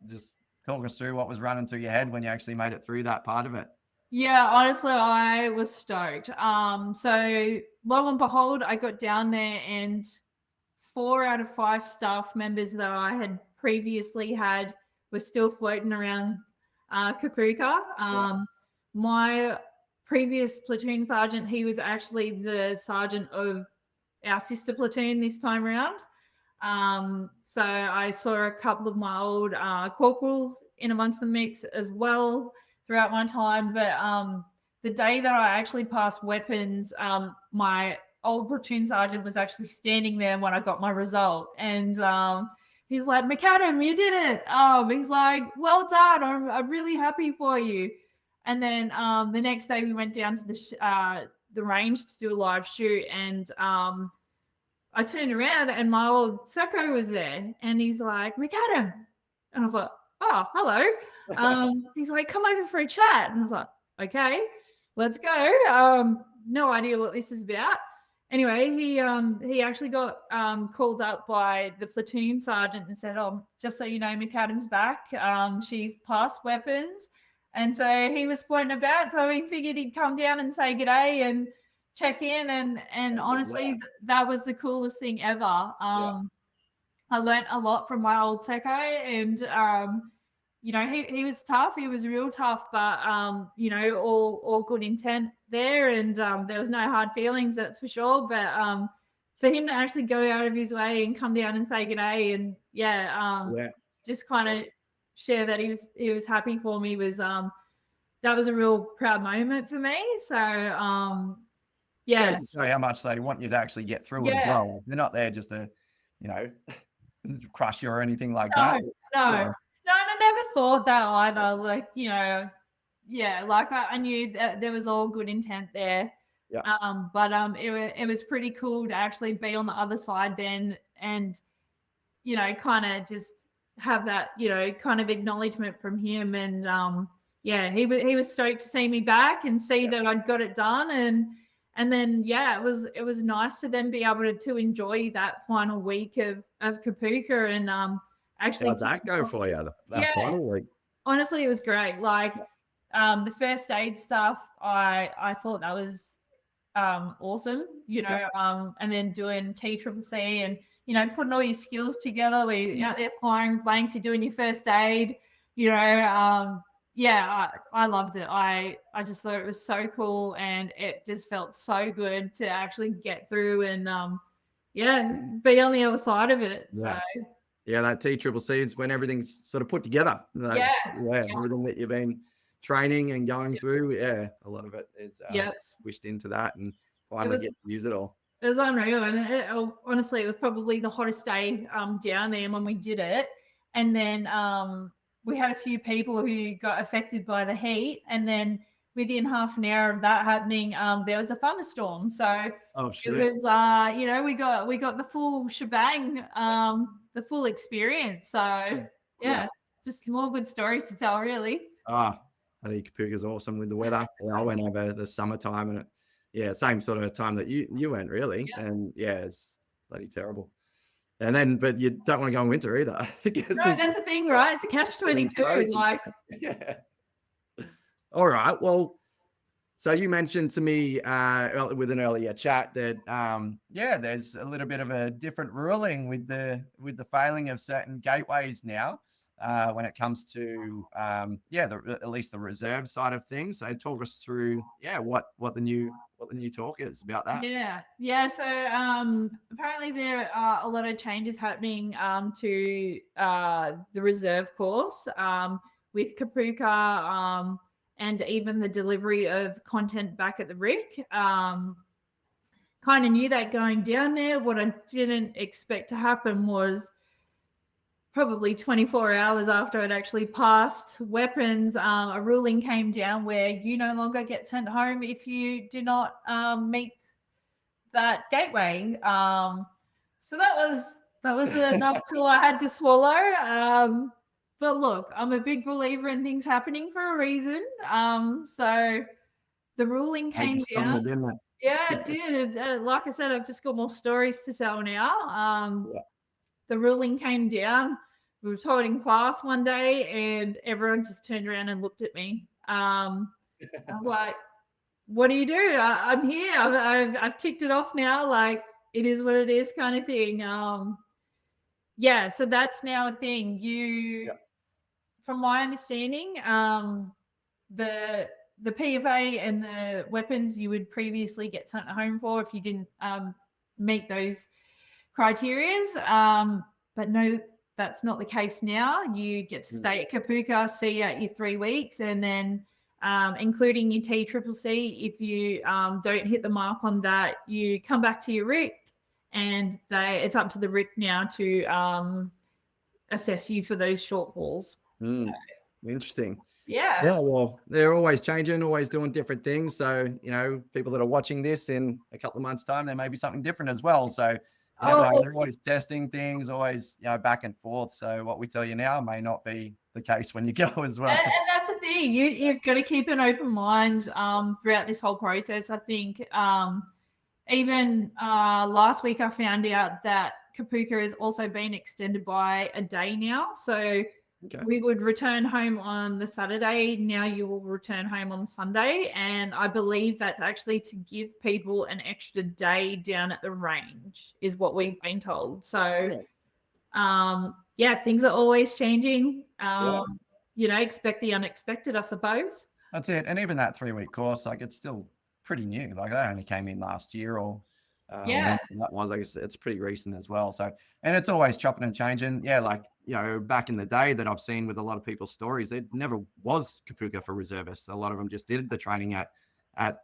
Speaker 2: Just talk us through what was running through your head when you actually made it through that part of it.
Speaker 1: Yeah, honestly, I was stoked. So lo and behold, I got down there and 4 out of 5 staff members that I had previously had were still floating around Kapooka. My previous platoon sergeant, he was actually the sergeant of our sister platoon this time around. So I saw a couple of my old corporals in amongst the mix as well throughout my time. But the day that I actually passed weapons, my old platoon sergeant was actually standing there when I got my result. And he's like, "McAdam, you did it." He's like, "Well done. I'm really happy for you." And then the next day we went down to the range to do a live shoot, and I turned around and my old Sacco was there, and he's like, "McAdam," and I was like, "Oh, hello." He's like, "Come over for a chat," and I was like, "Okay, let's go." No idea what this is about. Anyway, he actually got called up by the platoon sergeant and said, "Oh, just so you know, McAdam's back. She's passed weapons." And so he was floating about, so we figured he'd come down and say g'day and check in, and honestly, that was the coolest thing ever. I learned a lot from my old Seko, and he was tough. He was real tough, but all good intent there, and there was no hard feelings, that's for sure. But for him to actually go out of his way and come down and say g'day, and just kind of share that he was happy for me was that was a real proud moment for me. So
Speaker 2: to show how much they want you to actually get through it as well. They're not there just to, crush you or anything like that.
Speaker 1: No, and I never thought that either. Like, like I knew that there was all good intent there. But it was pretty cool to actually be on the other side then, and kind of just have that kind of acknowledgement from him, and he was stoked to see me back and see that I'd got it done, and then it was nice to then be able to enjoy that final week of Kapooka, and actually
Speaker 2: how'd that go for you? That final week?
Speaker 1: Honestly, it was great. Like the first aid stuff, I thought that was awesome, and then doing TCCC and putting all your skills together, where you're out there firing blanks, you're doing your first aid, yeah, I loved it. I just thought it was so cool, and it just felt so good to actually get through and yeah, be on the other side of it. So
Speaker 2: Yeah. Yeah, that T-triple-C is when everything's sort of put together. Like,
Speaker 1: yeah,
Speaker 2: yeah,
Speaker 1: yeah,
Speaker 2: everything that you've been training and going through, yeah, a lot of it is
Speaker 1: yeah.
Speaker 2: squished into that and
Speaker 1: It
Speaker 2: finally
Speaker 1: was
Speaker 2: get to use it all.
Speaker 1: It was unreal, and honestly, it was probably the hottest day down there when we did it. And then we had a few people who got affected by the heat, and then within half an hour of that happening, there was a thunderstorm. So
Speaker 2: Oh,
Speaker 1: it
Speaker 2: shit.
Speaker 1: was, we got the full shebang, the full experience. So
Speaker 2: Yeah.
Speaker 1: yeah, just more good stories to tell, really.
Speaker 2: Ah, I think Kapooka is awesome with the weather. Yeah, I went over the summertime and yeah, same sort of time that you went really.
Speaker 1: Yeah,
Speaker 2: And yeah, it's bloody terrible. And then, but you don't want to go in winter either because
Speaker 1: no,
Speaker 2: it's
Speaker 1: that's the thing, right? It's a catch
Speaker 2: everything's
Speaker 1: 22.
Speaker 2: frozen.
Speaker 1: Like,
Speaker 2: Yeah. All right. Well, so you mentioned to me with an earlier chat that yeah, there's a little bit of a different ruling with the failing of certain gateways now when it comes to yeah, at least the reserve side of things. So talk us through yeah what the new talk is about that.
Speaker 1: yeah, yeah. So apparently there are a lot of changes happening to the reserve course with Kapooka and even the delivery of content back at the RIC. Kind of knew that going down there. What I didn't expect to happen was probably 24 hours after it actually passed weapons, a ruling came down where you no longer get sent home if you do not meet that gateway. So that was another pill I had to swallow. But look, I'm a big believer in things happening for a reason. So the ruling
Speaker 2: Made you
Speaker 1: came
Speaker 2: stronger,
Speaker 1: down.
Speaker 2: didn't
Speaker 1: Yeah,
Speaker 2: it?
Speaker 1: it did. Like I said, I've just got more stories to tell now.
Speaker 2: Yeah.
Speaker 1: The ruling came down. We were taught in class one day, and everyone just turned around and looked at me. I was like, what do you do? I'm here. I've ticked it off now. Like it is what it is, kind of thing. Yeah. So that's now a thing.
Speaker 2: Yeah.
Speaker 1: From my understanding, the the PFA and the weapons you would previously get sent home for if you didn't meet those criterias. But no, that's not the case now. You get to
Speaker 2: Mm.
Speaker 1: stay at Kapooka, see you at your 3 weeks, and then including your T-triple-C, if you don't hit the mark on that, you come back to your RIC, and it's up to the RIC now to assess you for those shortfalls. So,
Speaker 2: Mm. Interesting.
Speaker 1: yeah.
Speaker 2: Yeah, well, they're always changing, always doing different things. So, you know, people that are watching this in a couple of months' time, there may be something different as well. So, you never know.
Speaker 1: Oh,
Speaker 2: They're always testing things, always, you know, back and forth. So, what we tell you now may not be the case when you go as well.
Speaker 1: and that's the thing. You've got to keep an open mind throughout this whole process. I think even last week I found out that Kapooka has also been extended by a day now. So
Speaker 2: Okay.
Speaker 1: we would return home on the Saturday. Now you will return home on Sunday. And I believe that's actually to give people an extra day down at the range, is what we've been told. So
Speaker 2: Brilliant.
Speaker 1: yeah, things are always changing.
Speaker 2: Yeah.
Speaker 1: Expect the unexpected, I suppose.
Speaker 2: That's it. And even that 3 week course, like it's still pretty new. Like that only came in last year or
Speaker 1: Yeah.
Speaker 2: when that was, I guess it's pretty recent as well. So, and it's always chopping and changing. Yeah. Like, you know, back in the day that I've seen with a lot of people's stories, there never was Kapooka for reservists. A lot of them just did the training at, at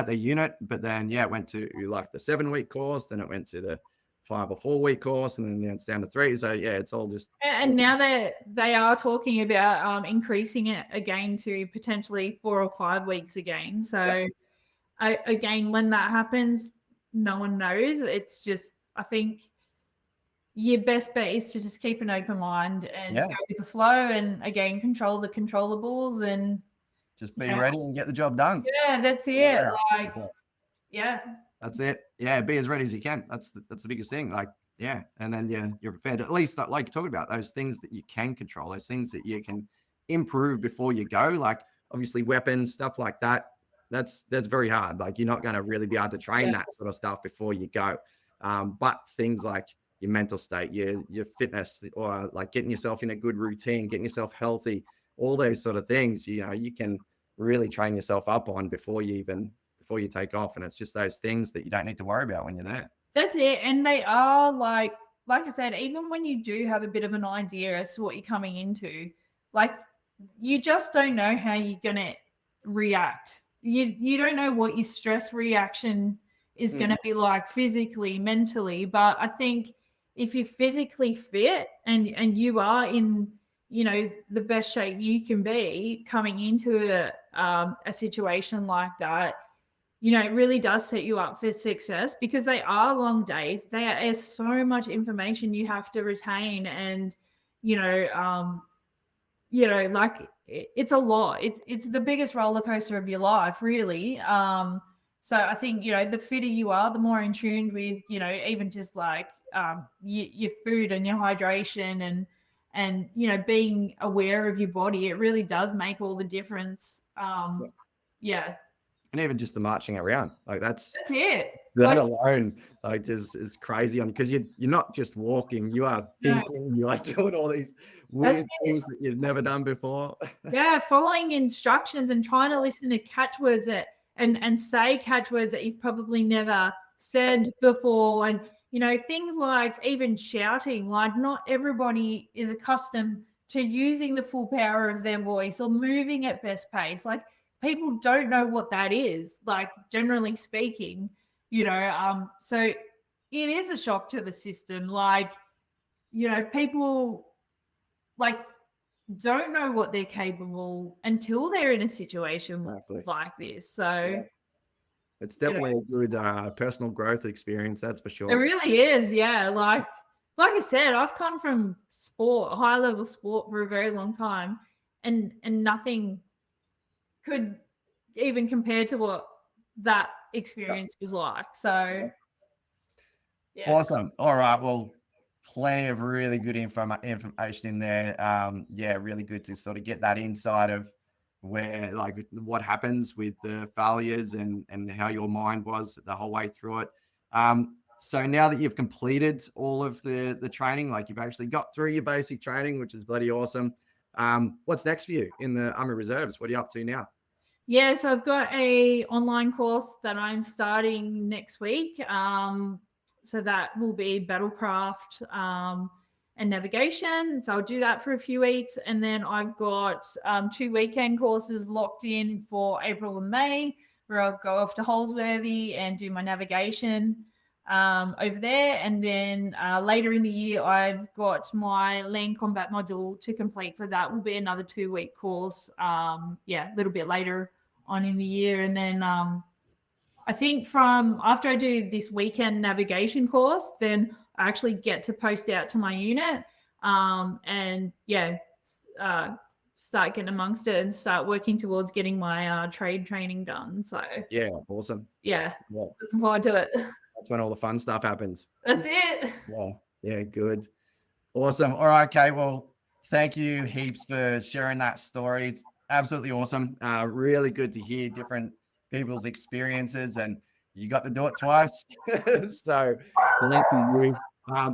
Speaker 2: the unit, but then, yeah, it went to like the 7 week course, then it went to the 5 or 4 week course, and then it's down to 3. So, yeah, it's all just,
Speaker 1: And now they are talking about increasing it again to potentially 4 or 5 weeks again.
Speaker 2: yeah,
Speaker 1: So again, when that happens, no one knows. It's just, I think your best bet is to just keep an open mind and
Speaker 2: yeah,
Speaker 1: go with the flow, and again control the controllables, and
Speaker 2: just be
Speaker 1: yeah,
Speaker 2: ready and get the job done.
Speaker 1: yeah, that's it.
Speaker 2: Yeah.
Speaker 1: Like, yeah,
Speaker 2: That's it. Yeah, be as ready as you can. That's the biggest thing. Like, yeah, and then you're prepared. At least like you're talking about those things that you can control, those things that you can improve before you go. Like obviously weapons, stuff like that. That's very hard. Like you're not going to really be able to train
Speaker 1: yeah,
Speaker 2: that sort of stuff before you go. But things like your mental state, your fitness, or like getting yourself in a good routine, getting yourself healthy, all those sort of things, you can really train yourself up on before you take off. And it's just those things that you don't need to worry about when you're there.
Speaker 1: That's it. And they are like I said, even when you do have a bit of an idea as to what you're coming into, like you just don't know how you're gonna react. You don't know what your stress reaction is gonna be like physically, mentally. But I think if you're physically fit and you are in, the best shape you can be coming into a situation like that, it really does set you up for success because they are long days. There's so much information you have to retain, and like it's a lot. It's the biggest roller coaster of your life, really. So I think the fitter you are, the more in tune with even just like your food and your hydration and being aware of your body. It really does make all the difference. Yeah.
Speaker 2: And even just the marching around, like that's
Speaker 1: it.
Speaker 2: that alone, like just is crazy on, because you're not just walking, you are thinking, you are doing all these weird things that you've never done before.
Speaker 1: Yeah, following instructions and trying to listen to catchwords and say catchwords that you've probably never said before. And things like even shouting, like not everybody is accustomed to using the full power of their voice or moving at best pace. Like people don't know what that is, like generally speaking, so it is a shock to the system. Like, people like don't know what they're capable until they're in a situation like this. So
Speaker 2: it's definitely a good personal growth experience, that's for sure.
Speaker 1: It really is, yeah. Like I said, I've come from sport, high level sport, for a very long time, and nothing could even compare to what that experience was like. So
Speaker 2: yeah. Awesome. All right. Well, plenty of really good information in there. Really good to sort of get that insight of where, like, what happens with the failures and how your mind was the whole way through it. So now that you've completed all of the training, like you've actually got through your basic training, which is bloody awesome. What's next for you in the Army Reserves? What are you up to now?
Speaker 1: Yeah, so I've got a online course that I'm starting next week. So that will be battlecraft and navigation. So I'll do that for a few weeks. And then I've got 2 weekend courses locked in for April and May, where I'll go off to Holsworthy and do my navigation over there. And then later in the year, I've got my land combat module to complete. So that will be another 2-week course. A little bit later on in the year. And then I think from after I do this weekend navigation course, then I actually get to post out to my unit start getting amongst it and start working towards getting my trade training done. So
Speaker 2: yeah, awesome.
Speaker 1: Yeah, looking forward to it.
Speaker 2: That's when all the fun stuff happens.
Speaker 1: That's it.
Speaker 2: Yeah, good. Awesome. All right, okay. Well, thank you heaps for sharing that story. It's absolutely awesome. Really good to hear different people's experiences, and you got to do it twice. So thank you.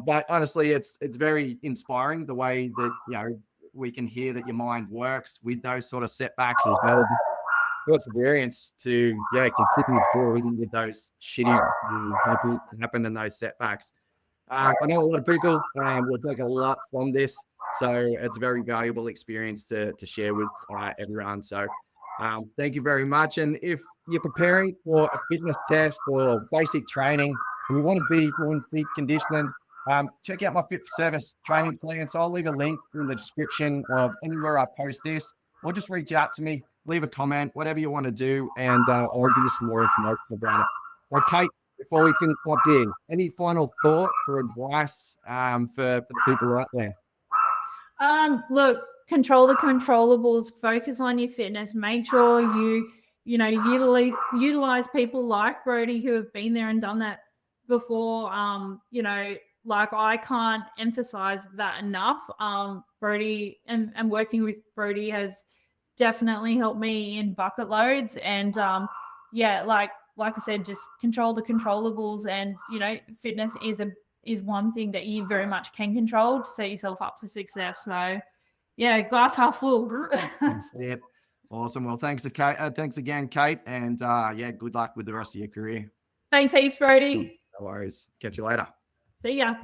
Speaker 2: But honestly, it's very inspiring the way that we can hear that your mind works with those sort of setbacks as well. Perseverance to continue forward with those shitty happen in those setbacks. I know a lot of people will take a lot from this, so it's a very valuable experience to share with everyone. So thank you very much. And if you're preparing for a fitness test or basic training and you want to be in peak conditioning, check out my Fit for Service training plan. So I'll leave a link in the description of anywhere I post this, or just reach out to me, leave a comment, whatever you want to do, and I'll give you some more information about it. So Kate, before we finish up here, any final thought or advice for the people out there?
Speaker 1: Look, control the controllables, focus on your fitness, make sure you utilize people like Brody who have been there and done that before. Like I can't emphasize that enough. Brody and working with Brody has definitely helped me in bucket loads. And like I said, just control the controllables, and fitness is one thing that you very much can control to set yourself up for success. So yeah, glass half full.
Speaker 2: That's it. Awesome. Well, thanks, Kate. Thanks again, Kate. And yeah, good luck with the rest of your career.
Speaker 1: Thanks, Heath, Brody.
Speaker 2: No worries. Catch you later.
Speaker 1: See ya.